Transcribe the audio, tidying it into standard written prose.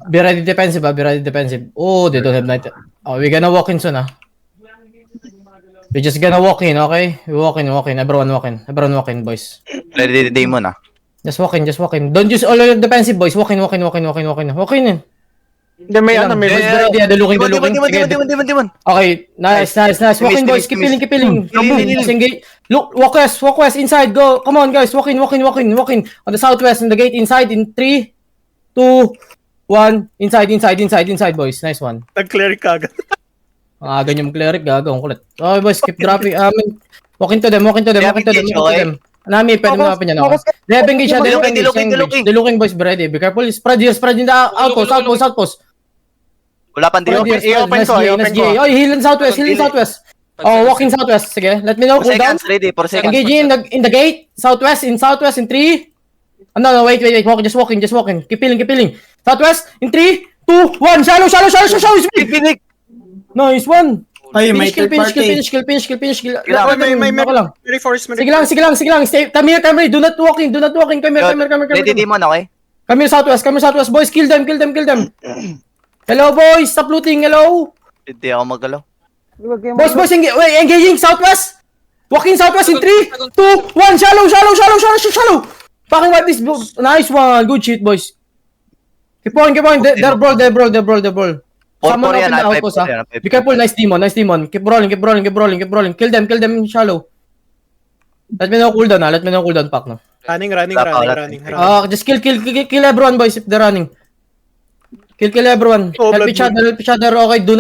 Be ready defensive, be ready defensive. Oh, they don't have night. Oh, we're gonna walk in soon, We're just gonna walk in, okay? We walk in. Everyone walk in, boys. Ready the demon, Just walk in. Don't use all your defensive, boys. Walk in. Walk in. Hindi, may ano, may Looking. Demon. Okay, nice. Walk in, boys. Keep peeling. Engage. Look, walk west, inside, go. Come on, guys. Walk in. On the southwest, in the gate, inside, in 3, 2, 1. Inside, boys. Nice one. Nag-cleric ka agad. Ganyan mag-cleric, gagawin kulit. Okay, boys, keep dropping. Walk into them. Nami, pwede mo mapin yan ako. They have engaged. They're looking, boys, be ready. Be careful. Spread in the outpost. Wala pang demon. I-open ko. Oh, heal in southwest. Oh, walk in southwest. Sige, let me know. 4 Cool down. seconds, ready. 4 seconds. Engaging in the gate. Southwest, in 3. No, wait. Just walking. Keep peeling. Southwest, in 3, 2, 1. Shallow. Pinik. Nice one. Ay, may third party. Finish. May reinforcement. Sige lang. Stay. Come here. Do not walk in. Come here. Ready demon, okay? Come here, southwest. Boys, kill them. Hello, boys. Stop looting. Hello. Hindi ako magalaw. Boys, engaging southwest. Walking southwest in 3, 2, 1. Shallow. Fucking wipe this. Nice one. Good shit, boys. Keep on. They're brawl. Someone open the outpost, Be careful. Nice demon. Keep rolling. Kill them in shallow. Let me know cooldown, Pak, no? Running. Just kill everyone, boys, if they're running. Kill everyone. Help each other. Okay, do